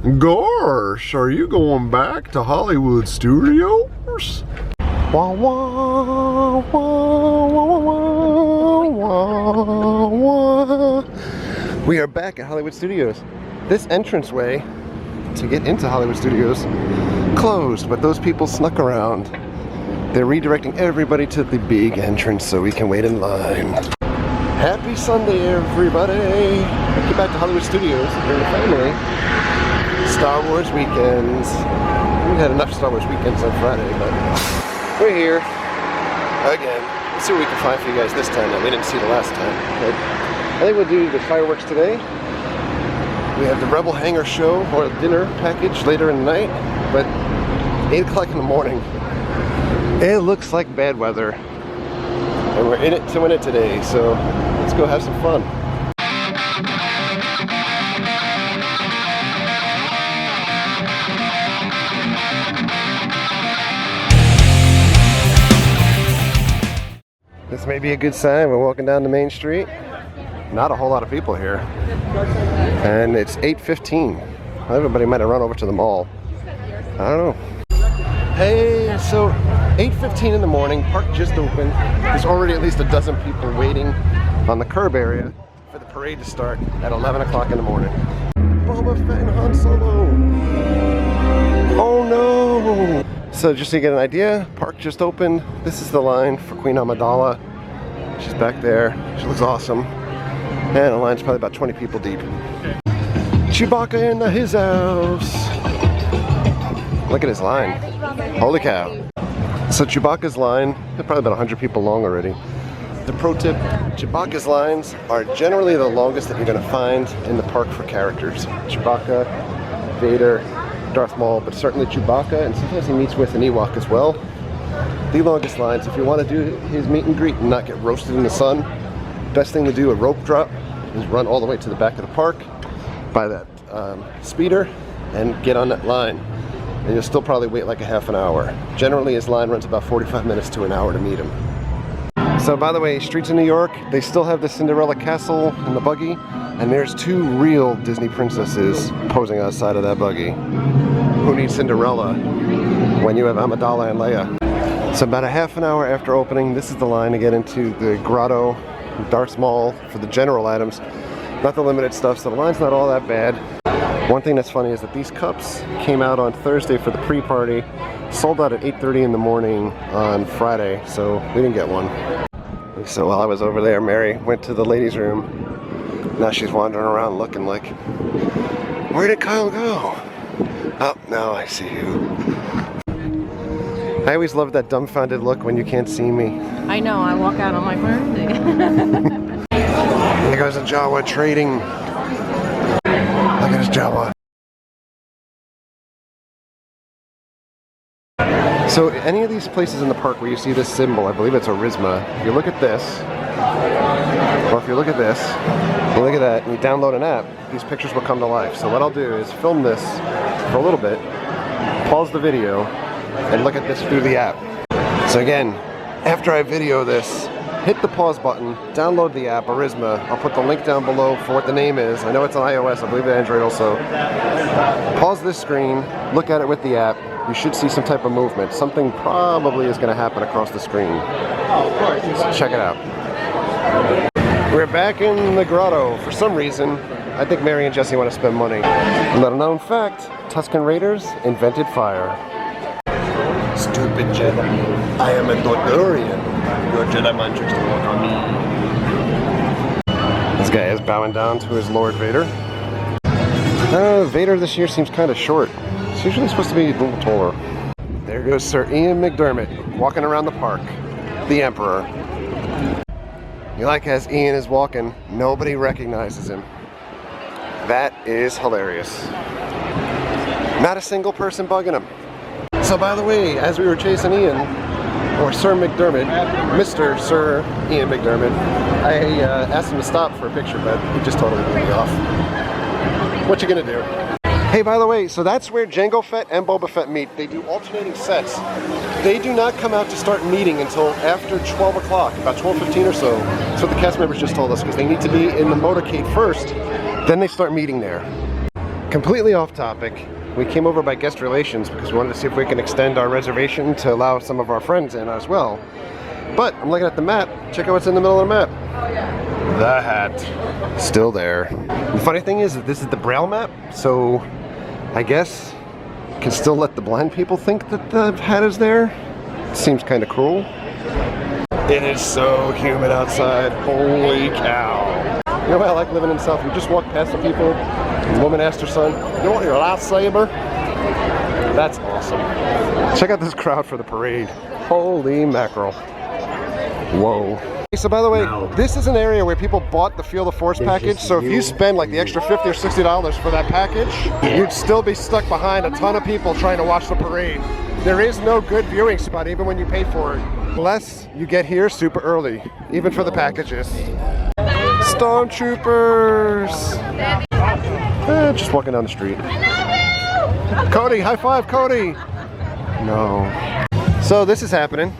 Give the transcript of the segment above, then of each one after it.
Gosh, are you going back to Hollywood Studios? Wah, wah, wah, wah, wah, wah, wah. We are back at Hollywood Studios. This entranceway to get into Hollywood Studios closed, but those people snuck around. They're redirecting everybody to the big entrance so we can wait in line. Happy Sunday, everybody! Get back to Hollywood Studios with the family. Star Wars weekends. We had enough Star Wars weekends on Friday, but we're here again. Let's see what we can find for you guys this time that we didn't see the last time. But I think we'll do the fireworks today. We have the Rebel Hangar show or dinner package later in the night, but 8 o'clock in the morning. It looks like bad weather, and we're in it to win it today, so let's go have some fun. This may be a good sign. We're walking down the main street. Not a whole lot of people here. And it's 8:15. Everybody might have run over to the mall. I don't know. Hey, so 8:15 in the morning, park just opened. There's already at least a dozen people waiting on the curb area for the parade to start at 11 o'clock in the morning. Boba Fett and Han Solo. Oh no! So just so you get an idea, park just opened. This is the line for Queen Amidala. She's back there. She looks awesome. And the line's probably about 20 people deep. Chewbacca in his house. Look at his line. Holy cow. So Chewbacca's line, they're probably about 100 people long already. The pro tip, Chewbacca's lines are generally the longest that you're going to find in the park for characters. Chewbacca, Vader, Darth Maul, but certainly Chewbacca, and sometimes he meets with an Ewok as well. The longest lines, if you want to do his meet and greet and not get roasted in the sun, best thing to do, a rope drop, is run all the way to the back of the park, by that speeder, and get on that line. And you'll still probably wait like a half an hour. Generally his line runs about 45 minutes to an hour to meet him. So by the way, streets in New York, they still have the Cinderella castle and the buggy, and there's 2 real Disney princesses posing outside of that buggy. Who needs Cinderella when you have Amidala and Leia? So about a half an hour after opening, this is the line to get into the grotto, Darth Maul for the general items, not the limited stuff, so the line's not all that bad. One thing that's funny is that these cups came out on Thursday for the pre-party, sold out at 8:30 in the morning on Friday, so we didn't get one. So while I was over there, Mary went to the ladies' room. Now she's wandering around looking like, where did Kyle go? Oh, now I see you. I always love that dumbfounded look when you can't see me. I know, I walk out on my birthday. Here goes the Jawa trading. Look at his Jawa. So any of these places in the park where you see this symbol, I believe it's Aurasma, if you look at this, or if you look at this, you look at that, and you download an app, these pictures will come to life. So what I'll do is film this for a little bit, pause the video, and look at this through the app. So again, after I video this, hit the pause button, download the app, Aurasma. I'll put the link down below for what the name is. I know it's on iOS, I believe it's Android also. Pause this screen, look at it with the app. You should see some type of movement. Something probably is going to happen across the screen. So check it out. We're back in the grotto. For some reason, I think Mary and Jesse want to spend money. Little known fact, Tusken Raiders invented fire. Stupid Jedi. I am a Dodorian. Your Jedi mind tricks to work on me. This guy is bowing down to his Lord Vader. Vader this year seems kind of short. It's usually supposed to be a little taller. There goes Sir Ian McDermott walking around the park. The Emperor. You like as Ian is walking, nobody recognizes him. That is hilarious. Not a single person bugging him. So by the way, as we were chasing Ian, or Sir McDermott, Mr. Sir Ian McDermott, I asked him to stop for a picture, but he just totally blew me off. What you gonna do? Hey, by the way, so that's where Jango Fett and Boba Fett meet. They do alternating sets. They do not come out to start meeting until after 12 o'clock, about 12:15 or so. That's what the cast members just told us, because they need to be in the motorcade first, then they start meeting there. Completely off topic. We came over by guest relations because we wanted to see if we can extend our reservation to allow some of our friends in as well. But I'm looking at the map. Check out what's in the middle of the map. The hat. Still there. The funny thing is that this is the Braille map, so I guess you can still let the blind people think that the hat is there. Seems kind of cruel. It is so humid outside. Holy cow. You know what I like living in the South? We just walk past the people. The woman asked her son, "You want your lightsaber?" That's awesome. Check out this crowd for the parade. Holy mackerel. Whoa. So by the way, this is an area where people bought the Feel the Force package, so if you spend like the extra $50 or $60 for that package, you'd still be stuck behind a ton of people trying to watch the parade. There is no good viewing spot even when you pay for it, unless you get here super early, even for the packages. Stormtroopers! Just walking down the street. Cody, high five, Cody! No. So this is happening.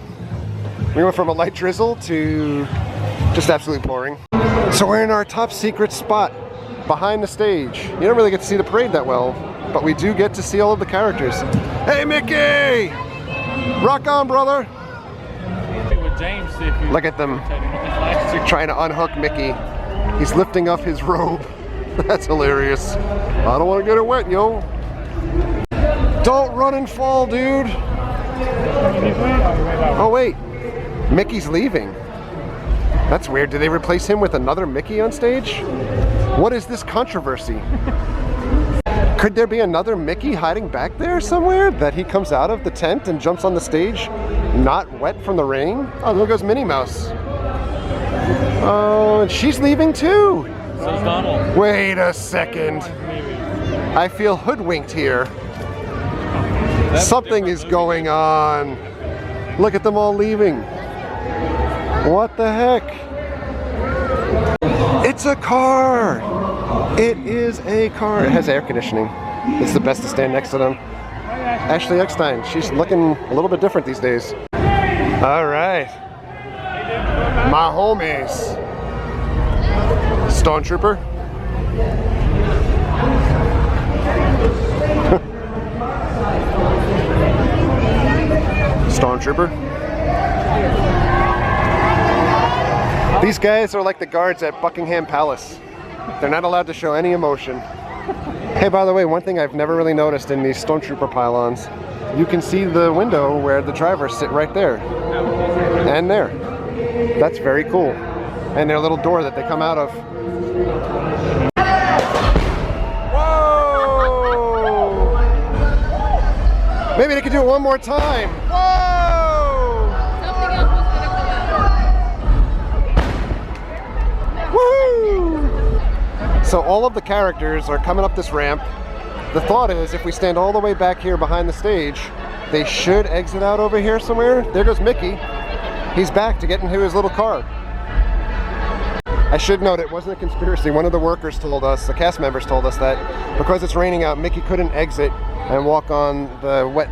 We went from a light drizzle to just absolutely pouring. So we're in our top secret spot behind the stage. You don't really get to see the parade that well, but we do get to see all of the characters. Hey Mickey! Rock on, brother! Look at them trying to unhook Mickey. He's lifting up his robe. That's hilarious. I don't want to get it wet, yo. Don't run and fall, dude. Oh wait. Mickey's leaving. That's weird. Did they replace him with another Mickey on stage? What is this controversy? Could there be another Mickey hiding back there somewhere that he comes out of the tent and jumps on the stage not wet from the rain? Oh, there goes Minnie Mouse. Oh, and she's leaving too. So's Donald. Wait a second. I feel hoodwinked here. Something is going on. Look at them all leaving. What the heck? It's a car! It is a car. It has air conditioning. It's the best to stand next to them. Ashley Eckstein, she's looking a little bit different these days. All right. My homies. Stormtrooper. Stormtrooper. These guys are like the guards at Buckingham Palace. They're not allowed to show any emotion. Hey, by the way, one thing I've never really noticed in these Stormtrooper pylons, you can see the window where the drivers sit right there. And there. That's very cool. And their little door that they come out of. Whoa! Maybe they could do it one more time. Whoa! So all of the characters are coming up this ramp. The thought is, if we stand all the way back here behind the stage, they should exit out over here somewhere. There goes Mickey. He's back to get into his little car. I should note, it wasn't a conspiracy. One of the workers told us, the cast members told us that because it's raining out, Mickey couldn't exit and walk on the wet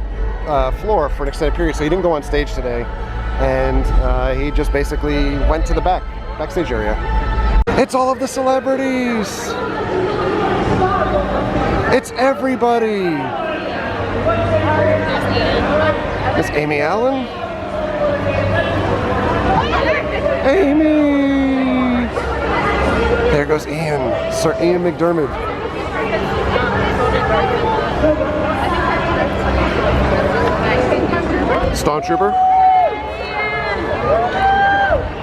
floor for an extended period, so he didn't go on stage today. And he just basically went to the backstage area. It's all of the celebrities! It's everybody! It's Amy Allen? Amy! There goes Ian, Sir Ian McDermott. Stormtrooper?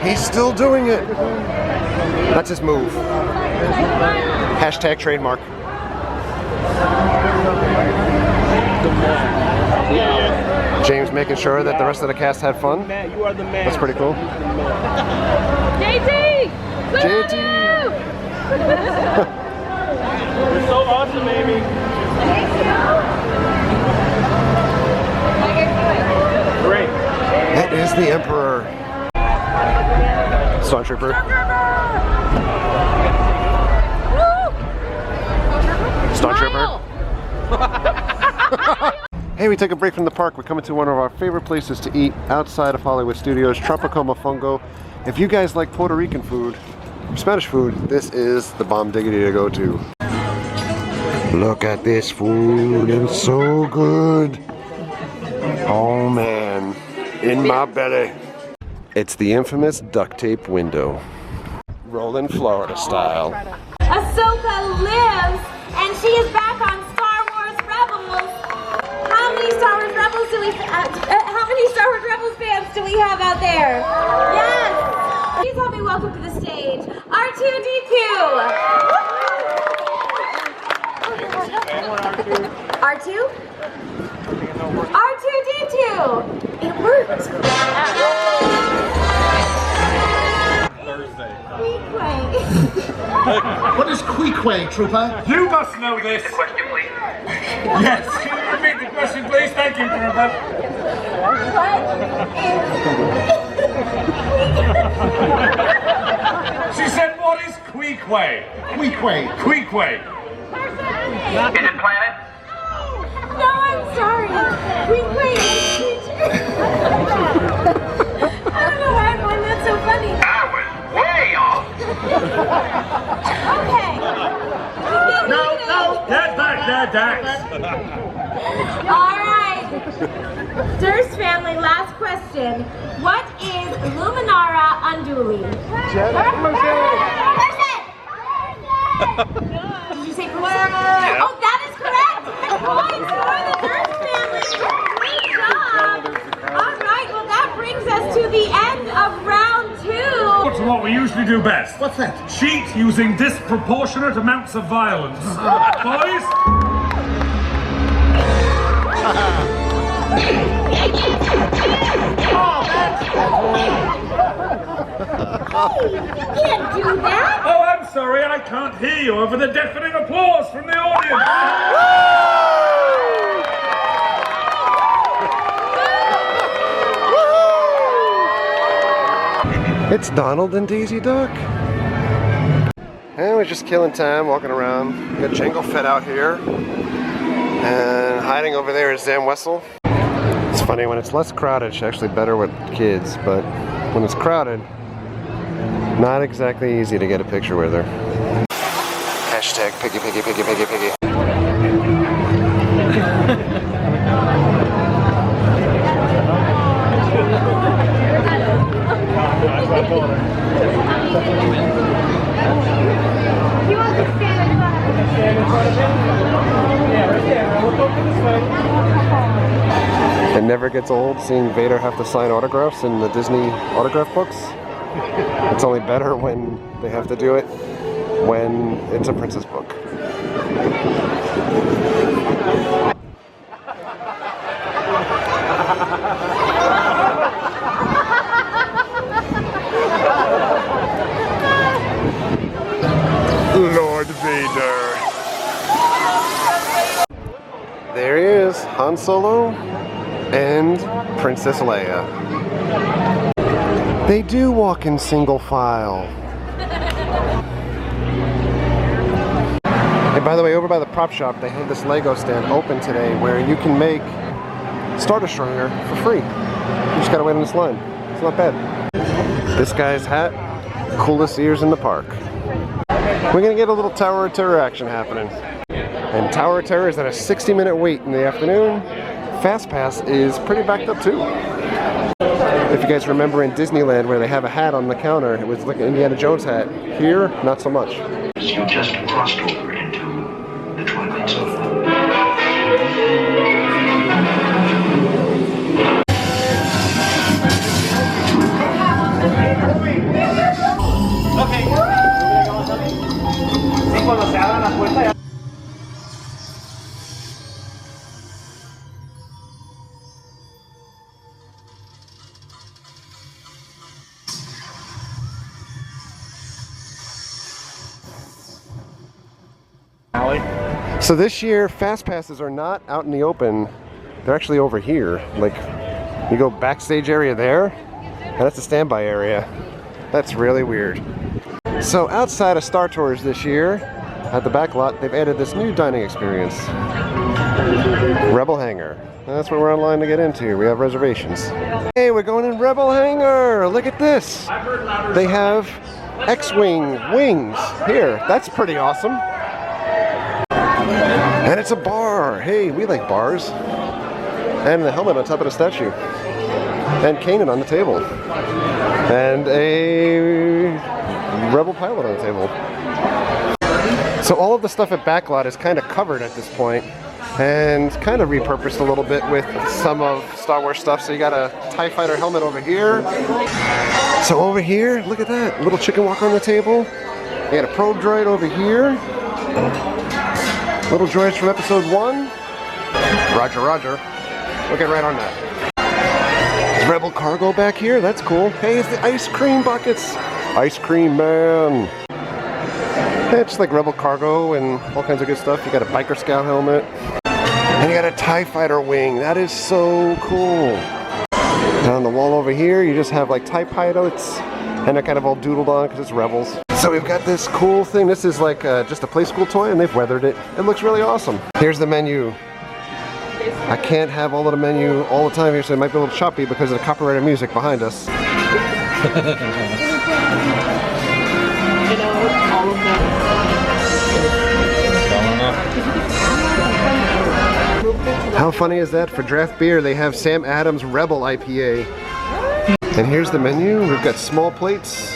He's still doing it! That's his move. Hashtag trademark. James making sure that the rest of the cast had fun. That's pretty cool. JT! JT! You're so awesome, Amy. Great. That is the Emperor. Stormtrooper. Stormtrooper. Hey, we take a break from the park. We're coming to one of our favorite places to eat outside of Hollywood Studios, Tropico Mofongo. If you guys like Puerto Rican food, Spanish food, this is the bomb diggity to go to. Look at this food, it's so good. Oh man, in my belly. It's the infamous duct tape window. Rolling Florida style. Ahsoka lives, and she is back on Star Wars Rebels. How many Star Wars Rebels do we? How many Star Wars Rebels fans do we have out there? Yes. Please help me welcome to the stage R2D2. R2? R2D2. It worked. Thursday. What is Queequeg, Trooper? You must know this. The question, please. Yes. Can you repeat the question, please? Thank you, Trooper. She said, "What is Queequeg?" Queequeg. Queequeg. Is it planet? No, I'm sorry. Queequeg is I don't know why I find that so funny. I was way off. Okay. No, get back there, Dax. All right. Durst family, last question. What is Luminara Unduli? Did you say person? Oh, that is correct. Points for the Durst family. Great job. All right, well that brings us to the end of round 2. What's what we usually do best? What's that? Cheat using disproportionate amounts of violence. Boys? You can't do that. Oh, I'm sorry, I can't hear you over the deafening applause from the audience. It's Donald and Daisy Duck. And we're just killing time, walking around. We got Jango Fett out here. And hiding over there is Zam Wessel. It's funny, when it's less crowded, it's actually better with kids, but when it's crowded, not exactly easy to get a picture with her. Hashtag piggy, piggy, piggy, piggy, piggy. You want to stand in front of him? It never gets old seeing Vader have to sign autographs in the Disney autograph books. It's only better when they have to do it when it's a princess book. Lord Vader. There he is, Han Solo and Princess Leia. They do walk in single file. And by the way, over by the prop shop, they had this Lego stand open today where you can make Star Destroyer for free. You just gotta wait on this line. It's not bad. This guy's hat, coolest ears in the park. We're gonna get a little Tower of Terror action happening. And Tower of Terror is at a 60-minute wait in the afternoon. Fast Pass is pretty backed up too. If you guys remember in Disneyland where they have a hat on the counter, it was like an Indiana Jones hat. Here, not so much. You just crossed over into the Twilight Zone. So this year, Fast Passes are not out in the open. They're actually over here. Like, you go backstage area there, and that's a standby area. That's really weird. So outside of Star Tours this year, at the back lot, they've added this new dining experience. Rebel Hangar. And that's what we're online to get into. We have reservations. Hey, we're going in Rebel Hangar! Look at this! They have X-Wing wings here. That's pretty awesome. And it's a bar. Hey, we like bars. And the helmet on top of the statue. And Kanan on the table. And a Rebel pilot on the table. So all of the stuff at Backlot is kind of covered at this point. And kind of repurposed a little bit with some of Star Wars stuff. So you got a TIE Fighter helmet over here. So over here, look at that. Little chicken walker on the table. You got a probe droid over here. Little droids from episode 1. Roger, roger. We'll get right on that. There's Rebel cargo back here. That's cool. Hey, it's the ice cream buckets. Ice cream man. Yeah, it's like Rebel cargo and all kinds of good stuff. You got a biker scout helmet. And you got a TIE Fighter wing. That is so cool. And on the wall over here, you just have like TIE pilots. And they're kind of all doodled on because it's Rebels. So we've got this cool thing. This is like just a play school toy and they've weathered it. It looks really awesome. Here's the menu. I can't have all of the menu all the time here, so it might be a little choppy because of the copyrighted music behind us. How funny is that? For draft beer, they have Sam Adams Rebel IPA. And here's the menu. We've got small plates.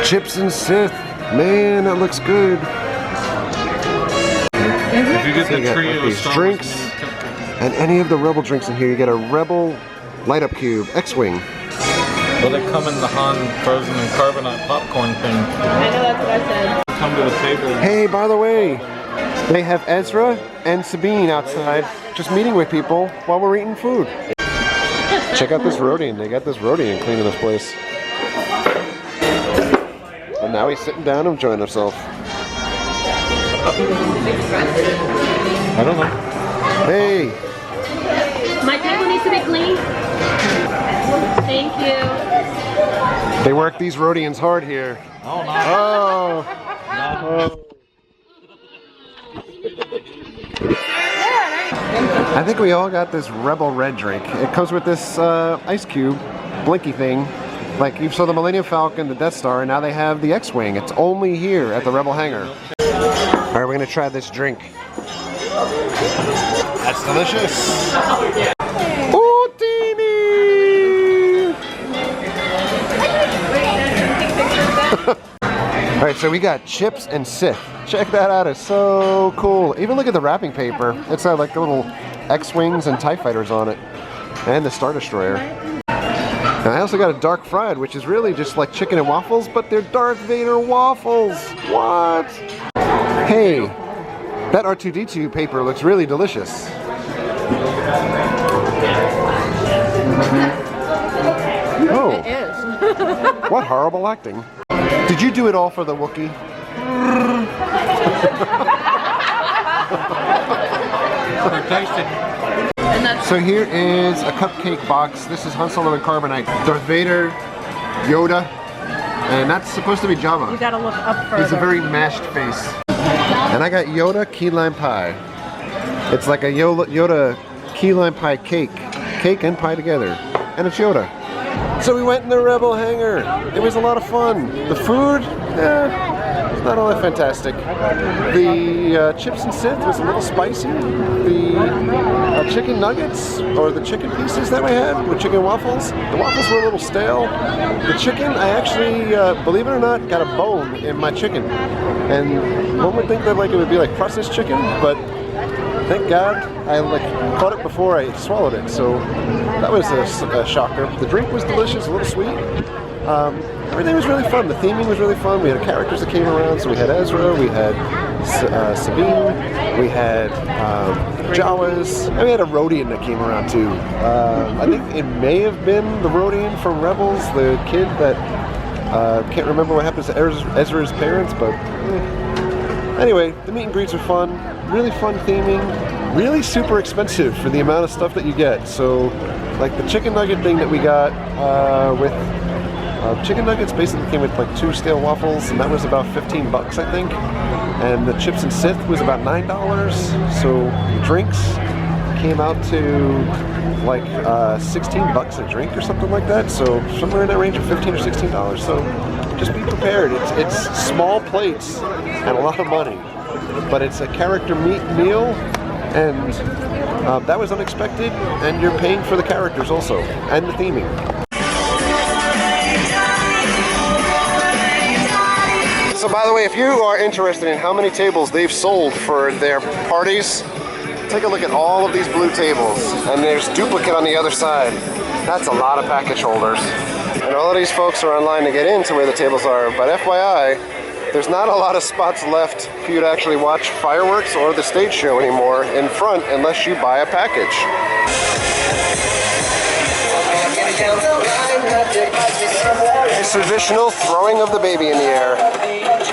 Chips and Sith. Man, that looks good. If you get So you the got trio like of these Star drinks and any of the Rebel drinks in here. You get a Rebel light up cube, X-Wing. Well, they come in the Han frozen and carbonite popcorn thing. I know that's what I said. Come to the table. Hey, by the way, they have Ezra and Sabine outside just meeting with people while we're eating food. Check out this Rodian. They got this Rodian cleaning this place. And now he's sitting down and enjoying himself. I don't know. Hey, My table needs to be clean. Thank you. they work these Rodians hard here. Oh, no. Oh. Oh. I think we all got this Rebel Red drink. It comes with this ice cube, blinky thing. Like you saw the Millennium Falcon, the Death Star, and now they have the X-Wing. It's only here at the Rebel Hangar. All right, we're gonna try this drink. That's delicious. Ooh, teeny! All right, so we got chips and Sith. Check that out, it's so cool. Even look at the wrapping paper. It's got like little X-Wings and TIE Fighters on it. And the Star Destroyer. And I also got a dark fried, which is really just like chicken and waffles, but they're Darth Vader waffles. What? Hey, that R2-D2 paper looks really delicious. Oh. It is. What horrible acting. Did you do it all for the Wookiee? So here is a cupcake box. This is Han Solo and Carbonite. Darth Vader, Yoda, and that's supposed to be Jabba. You gotta look up further. He's a very mashed face. And I got Yoda key lime pie. It's like a Yoda key lime pie cake. Cake and pie together. And it's Yoda. So we went in the Rebel Hangar. It was a lot of fun. The food, it's not all that fantastic. The chips and Sith was a little spicy. The chicken nuggets, or the chicken pieces that we had, were chicken waffles. The waffles were a little stale. The chicken, I actually, believe it or not, got a bone in my chicken. And one would think that like it would be like processed chicken, but thank God I like caught it before I swallowed it. So that was a shocker. The drink was delicious, a little sweet. Everything was really fun. The theming was really fun. We had characters that came around. So we had Ezra, we had Sabine, we had Jawas, and we had a Rodian that came around too. I think it may have been the Rodian from Rebels, the kid that can't remember what happens to Ezra's parents, but anyway, the meet and greets are fun. Really fun theming. Really super expensive for the amount of stuff that you get. So, like the chicken nugget thing that we got with chicken nuggets basically came with like 2 stale waffles, and that was about $15 I think. And the chips and Sith was about $9. So the drinks came out to like $16 a drink or something like that. So somewhere in that range of $15 or $16. So just be prepared. It's small plates and a lot of money, but it's a character meal, and that was unexpected, and you're paying for the characters also, and the theming. So by the way, if you are interested in how many tables they've sold for their parties, take a look at all of these blue tables, and there's duplicate on the other side. That's a lot of package holders. And all of these folks are online to get into where the tables are, but FYI, there's not a lot of spots left for you to actually watch fireworks or the stage show anymore in front unless you buy a package. It's traditional throwing of the baby in the air. Live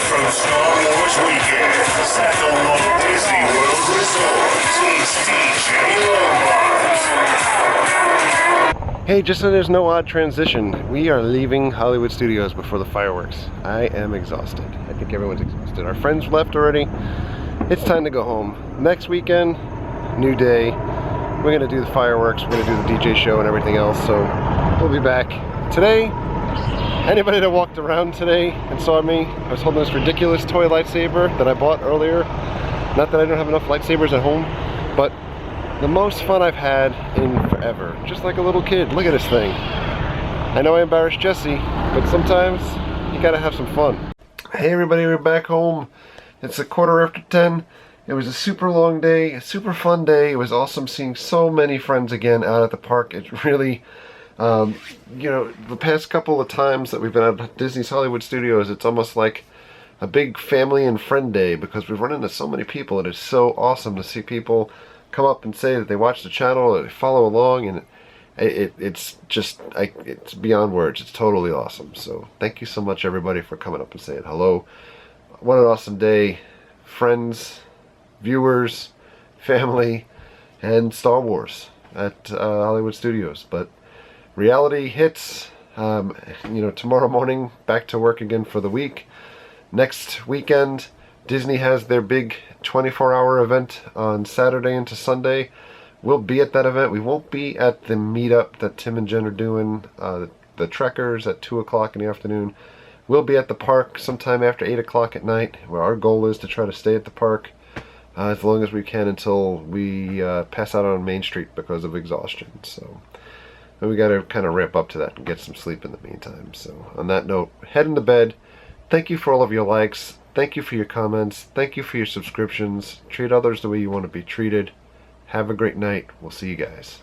from Star Wars Weekend, Sacramento Disney World Resort, it's DJ Lombards. Hey, just so there's no odd transition, we are leaving Hollywood Studios before the fireworks. I am exhausted. I think everyone's exhausted. Our friends left already. It's time to go home. Next weekend, new day. We're gonna do the fireworks, we're gonna do the DJ show and everything else, so we'll be back. Today, anybody that walked around today and saw me, I was holding this ridiculous toy lightsaber that I bought earlier. Not that I don't have enough lightsabers at home, but the most fun I've had in forever. Just like a little kid. Look at this thing. I know I embarrassed Jesse, but sometimes you gotta have some fun. Hey everybody, we're back home. It's 10:15. It was a super long day, a super fun day. It was awesome seeing so many friends again out at the park. It really, you know, the past couple of times that we've been at Disney's Hollywood Studios, it's almost like a big family and friend day because we've run into so many people. It is so awesome to see people come up and say that they watch the channel, that they follow along, and it's just, it's beyond words. It's totally awesome. So thank you so much everybody for coming up and saying hello. What an awesome day. Friends, viewers, family, and Star Wars at Hollywood Studios. But reality hits, you know, tomorrow morning, back to work again for the week. Next weekend, Disney has their big 24-hour event on Saturday into Sunday. We'll be at that event. We won't be at the meetup that Tim and Jen are doing, the Trekkers at 2 o'clock in the afternoon. We'll be at the park sometime after 8 o'clock at night, where our goal is to try to stay at the park as long as we can until we pass out on Main Street because of exhaustion. So we got to kind of ramp up to that and get some sleep in the meantime. So on that note, heading to bed. Thank you for all of your likes. Thank you for your comments. Thank you for your subscriptions. Treat others the way you want to be treated. Have a great night. We'll see you guys.